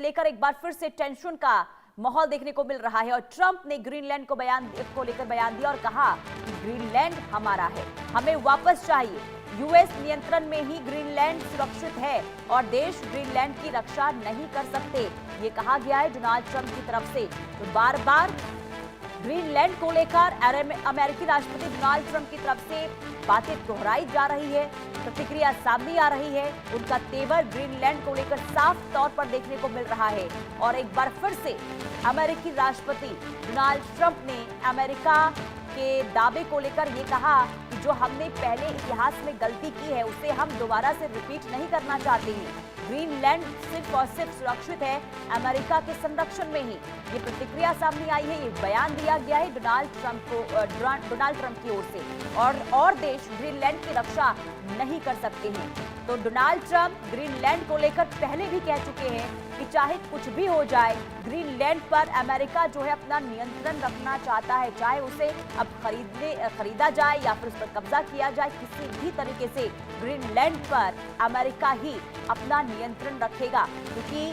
लेकर एक बार फिर से टेंशन का माहौल देखने को मिल रहा है और ट्रंप ने ग्रीनलैंड को लेकर बयान दिया और कहा कि ग्रीनलैंड हमारा है, हमें वापस चाहिए। यूएस नियंत्रण में ही ग्रीनलैंड सुरक्षित है और देश ग्रीनलैंड की रक्षा नहीं कर सकते, ये कहा गया है डोनाल्ड ट्रंप की तरफ से। तो बार बार ग्रीनलैंड को लेकर अमेरिकी राष्ट्रपति डोनाल्ड ट्रंप की तरफ से बातें दोहराई जा रही है, प्रतिक्रिया सामने आ रही है। उनका तेवर ग्रीनलैंड को लेकर साफ तौर पर देखने को मिल रहा है और एक बार फिर से अमेरिकी राष्ट्रपति डोनाल्ड ट्रंप ने अमेरिका के दावे को लेकर ये कहा कि जो हमने पहले इतिहास में गलती की है उसे हम दोबारा से रिपीट नहीं करना चाहते हैं। ग्रीनलैंड सिर्फ और सिर्फ सुरक्षित है अमेरिका के संरक्षण में ही। ये प्रतिक्रिया सामने आई है, ये बयान दिया गया है डोनाल्ड ट्रंप की ओर से और देश ग्रीनलैंड की रक्षा नहीं कर सकते हैं। तो डोनाल्ड ट्रंप ग्रीनलैंड को लेकर पहले भी कह चुके हैं कि चाहे कुछ भी हो जाए ग्रीनलैंड पर अमेरिका जो है अपना नियंत्रण रखना चाहता है, चाहे उसे अब खरीदा जाए या फिर उस पर कब्जा किया जाए, किसी भी तरीके से ग्रीनलैंड पर अमेरिका ही अपना नियंत्रण रखेगा। क्योंकि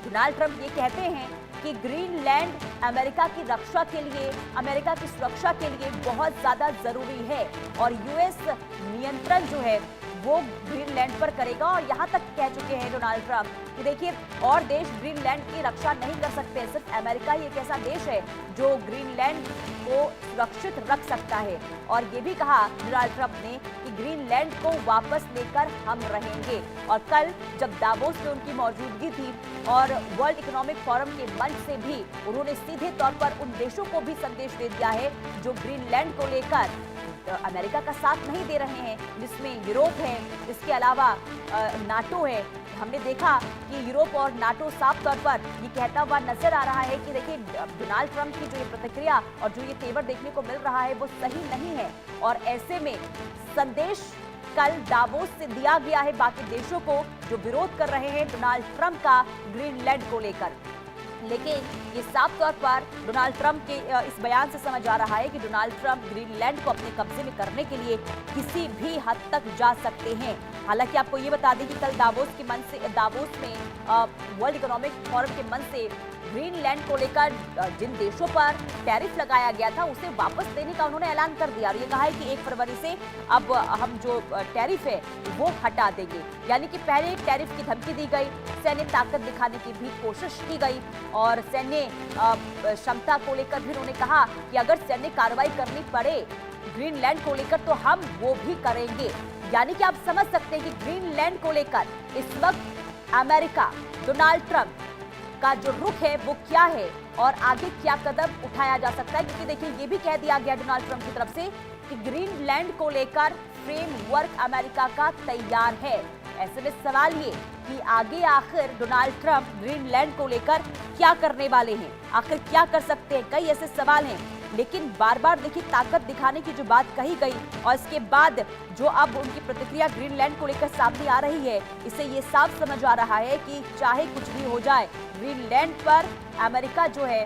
डोनाल्ड ट्रंप ये कहते हैं कि ग्रीनलैंड अमेरिका की रक्षा के लिए, अमेरिका की सुरक्षा के लिए बहुत ज्यादा जरूरी है और यूएस नियंत्रण जो है वो ग्रीनलैंड पर करेगा। और यहाँ तक कह चुके हैं डोनाल्ड ट्रंप कि देखिए और देश ग्रीनलैंड की रक्षा नहीं कर सकते, सिर्फ अमेरिका ही एक ऐसा देश है जो ग्रीनलैंड को सुरक्षित रख सकता है। और ये भी कहा डोनाल्ड ट्रंप ने कि ग्रीनलैंड को वापस लेकर हम रहेंगे। और कल जब दावोस में उनकी मौजूदगी थी और वर्ल्ड इकोनॉमिक फोरम के मंच से भी उन्होंने सीधे तौर पर उन देशों को भी संदेश दे दिया है जो ग्रीनलैंड को लेकर अमेरिका का साथ नहीं दे रहे हैं, जिसमें यूरोप है, इसके अलावा नाटो है। हमने देखा कि यूरोप और नाटो साफ तौर पर ये कहता हुआ नजर आ रहा है कि देखिए डोनाल्ड ट्रंप की जो ये प्रतिक्रिया और जो ये तेवर देखने को मिल रहा है वो सही नहीं है। और ऐसे में संदेश कल दावोस से दिया गया है बाकी देशों को जो विरोध कर रहे हैं डोनाल्ड ट्रंप का ग्रीनलैंड को लेकर। लेकिन ये साफ तौर पर डोनाल्ड ट्रंप के इस बयान से समझ आ रहा है कि डोनाल्ड ट्रंप ग्रीनलैंड को अपने कब्जे में करने के लिए किसी भी हद तक जा सकते हैं। हालांकि आपको ये बता दें कि कल दावोस में वर्ल्ड इकोनॉमिक फोरम के मंच से ग्रीनलैंड को लेकर जिन देशों पर टैरिफ लगाया गया था उसे वापस देने का उन्होंने ऐलान कर दिया और ये कहा है कि 1 फरवरी से अब हम जो टैरिफ है वो हटा देंगे। यानी कि पहले टैरिफ की धमकी दी गई, सैन्य ताकत दिखाने की भी कोशिश की गई और सैन्य क्षमता को लेकर भी उन्होंने कहा कि अगर सैन्य कार्रवाई करनी पड़े ग्रीनलैंड को लेकर तो हम वो भी करेंगे। यानी कि आप समझ सकते हैं कि ग्रीनलैंड को लेकर इस वक्त अमेरिका, डोनाल्ड ट्रंप का जो रुख है वो क्या है और आगे क्या कदम उठाया जा सकता है। क्योंकि देखिए ये भी कह दिया गया डोनाल्ड ट्रंप की तरफ से कि ग्रीनलैंड को लेकर फ्रेमवर्क अमेरिका का तैयार है। ऐसे में सवाल ये कि आगे आखिर डोनाल्ड ट्रंप ग्रीनलैंड को लेकर क्या करने वाले हैं, आखिर क्या कर सकते हैं, कई ऐसे सवाल हैं। लेकिन बार बार देखिए ताकत दिखाने की जो बात कही गई और इसके बाद जो अब उनकी प्रतिक्रिया ग्रीनलैंड को लेकर सामने आ रही है, इससे ये साफ समझ आ रहा है कि चाहे कुछ भी हो जाए ग्रीनलैंड पर अमेरिका जो है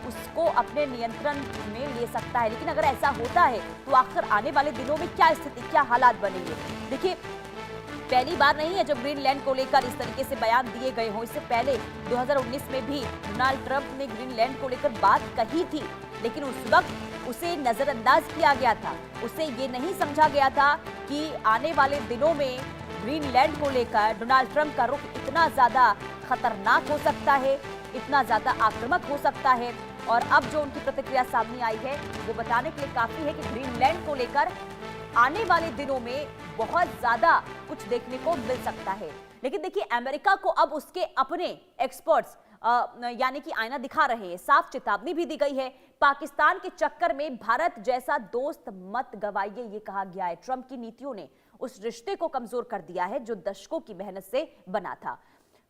उसको अपने नियंत्रण में ले सकता है। लेकिन अगर ऐसा होता है तो आखिर आने वाले दिनों में क्या स्थिति, क्या हालात बनेंगे। देखिए पहली बार नहीं है जब ग्रीनलैंड को लेकर इस तरीके से बयान दिए गए हों। इससे पहले 2019 में भी डोनाल्ड ट्रंप ने ग्रीनलैंड को लेकर बात कही थी, लेकिन उस वक्त उसे नजरअंदाज किया गया था। उसे ये नहीं समझा गया था कि आने वाले दिनों में ग्रीनलैंड को लेकर डोनाल्ड ट्रंप का रुख इतना ज्यादा खतरनाक हो सकता है, इतना ज्यादा आक्रामक हो सकता है। और अब जो उनकी प्रतिक्रिया सामने आई है वो बताने के लिए काफी है कि ग्रीनलैंड को लेकर आने वाले दिनों में बहुत ज्यादा कुछ देखने को मिल सकता है। लेकिन देखिए अमेरिका को अब उसके अपने एक्सपर्ट्स यानी कि आईना दिखा रहे हैं, साफ चेतावनी भी दी गई है। पाकिस्तान के चक्कर में भारत जैसा दोस्त मत गवाइए, ये कहा गया है। ट्रंप की नीतियों ने उस रिश्ते को कमजोर कर दिया है जो दशकों की मेहनत से बना था।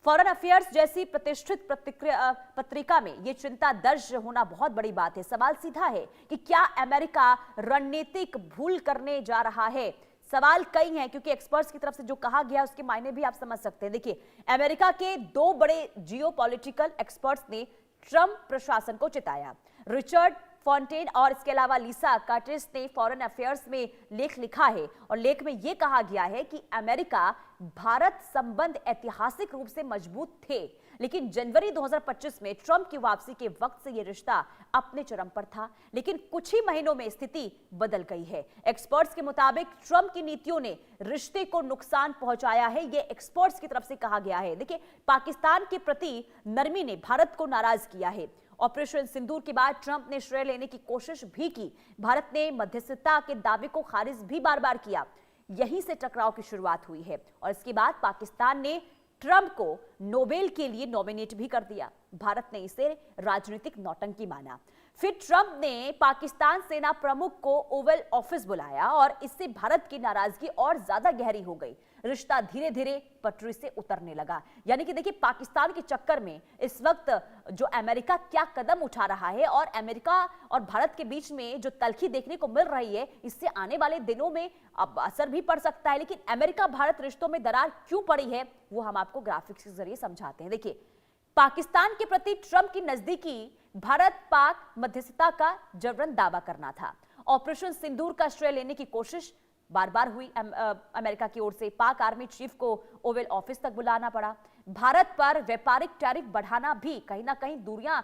फॉरेन अफेयर्स जैसी प्रतिष्ठित पत्रिका में यह चिंता दर्ज होना बहुत बड़ी बात है। सवाल सीधा है कि क्या अमेरिका रणनीतिक भूल करने जा रहा है। सवाल कई हैं क्योंकि एक्सपर्ट्स की तरफ से जो कहा गया उसके मायने भी आप समझ सकते हैं। देखिए अमेरिका के 2 बड़े जियोपॉलिटिकल एक्सपर्ट्स ने ट्रंप प्रशासन को चिताया। रिचर्ड फॉन्टेन और इसके अलावा लिसा कर्टिस ने फॉरेन अफेयर्स में लेख लिखा है और लेख में यह कहा गया है कि अमेरिका भारत संबंध ऐतिहासिक रूप से मजबूत थे, लेकिन जनवरी 2025 में ट्रंप की वापसी के वक्त से यह रिश्ता अपने चरम पर था, लेकिन कुछ ही महीनों में स्थिति बदल गई है। एक्सपर्ट्स के मुताबिक ट्रंप की नीतियों ने रिश्ते को नुकसान पहुंचाया है, यह एक्सपर्ट्स की तरफ से कहा गया है। देखिए, पाकिस्तान के प्रति नरमी ने भारत को नाराज किया है। ऑपरेशन सिंदूर के बाद ट्रंप ने श्रेय लेने की कोशिश भी की। भारत ने मध्यस्थता के दावे को खारिज भी बार बार किया। यहीं से टकराव की शुरुआत हुई है और इसके बाद पाकिस्तान ने ट्रंप को नोबेल के लिए नॉमिनेट भी कर दिया। भारत ने इसे राजनीतिक नौटंकी माना। फिर ट्रंप ने पाकिस्तान सेना प्रमुख को ओवल ऑफिस बुलाया और इससे भारत की नाराजगी और ज्यादा गहरी हो गई। रिश्ता धीरे धीरे पटरी से उतरने लगा। यानी कि देखिए, पाकिस्तान के चक्कर में इस वक्त जो अमेरिका क्या कदम उठा रहा है और अमेरिका और भारत के बीच में जो तल्खी देखने को मिल रही है, इससे आने वाले दिनों में अब असर भी पड़ सकता है। लेकिन अमेरिका भारत रिश्तों में दरार क्यों पड़ी है, वो हम आपको ग्राफिक्स के जरिए समझाते हैं। देखिए, पाकिस्तान के प्रति ट्रंप की नजदीकी भारत पाक मध्यस्थता का जबरन दावा करना था। ऑपरेशन सिंदूर का श्रेय लेने की कोशिश बार बार हुई अमेरिका की ओर से। पाक आर्मी चीफ को ओवल ऑफिस तक बुलाना पड़ा। भारत पर व्यापारिक टैरिफ बढ़ाना भी कहीं ना कहीं दूरियां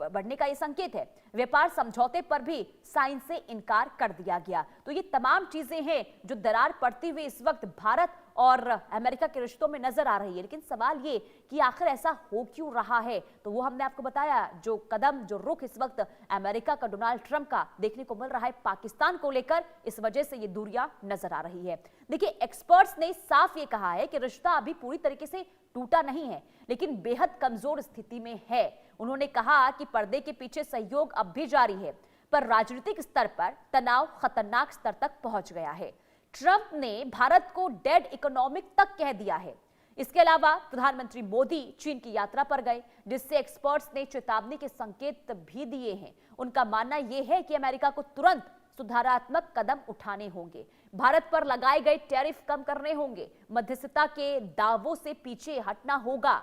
बढ़ने का ये संकेत है। व्यापार समझौते पर भी साइन से इनकार कर दिया गया। तो ये तमाम चीजें हैं जो दरार पड़ती हुई इस वक्त भारत और अमेरिका के रिश्तों में नजर आ रही है। लेकिन सवाल ये कि आखिर ऐसा हो क्यों रहा है, तो वो हमने आपको बताया। जो कदम, जो रुख इस वक्त अमेरिका का, डोनाल्ड ट्रंप का देखने को मिल रहा है पाकिस्तान को लेकर, इस वजह से ये दूरियां नजर आ रही है। देखिए, एक्सपर्ट्स ने साफ ये कहा है कि रिश्ता अभी पूरी तरीके से टूटा नहीं है, लेकिन बेहद कमजोर स्थिति में है। उन्होंने कहा कि पर्दे के पीछे सहयोग अब भी जारी है, पर राजनीतिक स्तर पर तनाव खतरनाक स्तर तक पहुंच गया है। ट्रंप ने भारत को डेड इकोनॉमिक तक कह दिया है। इसके अलावा प्रधानमंत्री मोदी चीन की यात्रा पर गए, जिससे एक्सपर्ट्स ने चेतावनी के संकेत भी दिए हैं। उनका मानना यह है कि अमेरिका को तुरंत सुधारात्मक कदम उठाने होंगे, भारत पर लगाए गए टैरिफ कम करने होंगे, मध्यस्थता के दावों से पीछे हटना होगा,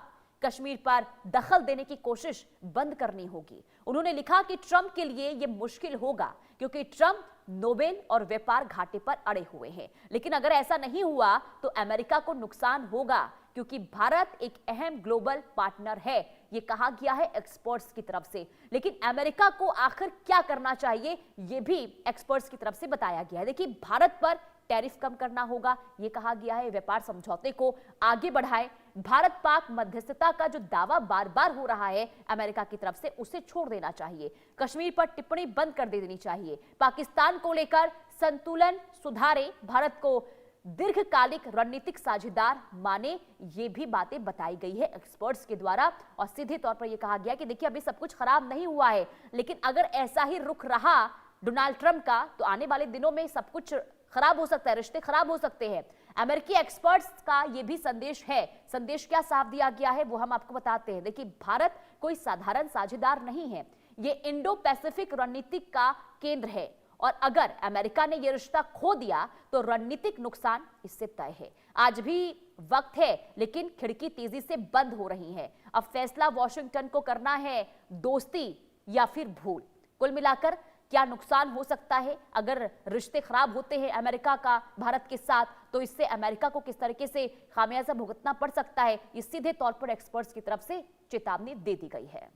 कश्मीर पर दखल देने की कोशिश बंद करनी होगी। उन्होंने लिखा कि ट्रंप के लिए यह मुश्किल होगा क्योंकि ट्रंप नोबेल और व्यापार घाटे पर अड़े हुए हैं। लेकिन अगर ऐसा नहीं हुआ तो अमेरिका को नुकसान होगा क्योंकि भारत एक अहम ग्लोबल पार्टनर है, ये कहा गया है एक्सपर्ट्स की तरफ से। लेकिन अमेरिका को आखिर क्या करना चाहिए, ये भी एक्सपर्ट्स की तरफ से बताया गया है। देखिए, भारत पर टैरिफ कम करना होगा, ये कहा गया है। व्यापार समझौते को आगे बढ़ाए। भारत पाक मध्यस्थता का जो दावा बार बार हो रहा है अमेरिका की तरफ से, उसे छोड़ देना चाहिए। कश्मीर पर टिप्पणी बंद कर देनी चाहिए। पाकिस्तान को लेकर संतुलन सुधारे, भारत को दीर्घकालिक रणनीतिक साझेदार माने, ये भी बातें बताई गई है एक्सपर्ट्स के द्वारा। और सीधे तौर पर यह कहा गया कि देखिए, अभी सब कुछ खराब नहीं हुआ है, लेकिन अगर ऐसा ही रुख रहा डोनाल्ड ट्रंप का तो आने वाले दिनों में सब कुछ खराब हो सकता है, रिश्ते खराब हो सकते हैं। अमेरिकी एक्सपर्ट्स का यह भी संदेश है। संदेश क्या साफ दिया गया है वो हम आपको बताते हैं। देखिए, भारत कोई साधारण साझेदार नहीं है, ये इंडो पैसिफिक रणनीति का केंद्र है और अगर अमेरिका ने यह रिश्ता खो दिया तो रणनीतिक नुकसान इससे तय है। आज भी वक्त है, लेकिन खिड़की तेजी से बंद हो रही है। अब फैसला वॉशिंगटन को करना है, दोस्ती या फिर भूल। कुल मिलाकर क्या नुकसान हो सकता है अगर रिश्ते खराब होते हैं अमेरिका का भारत के साथ, तो इससे अमेरिका को किस तरीके से खामियाजा भुगतना पड़ सकता है, ये सीधे तौर पर एक्सपर्ट्स की तरफ से चेतावनी दे दी गई है।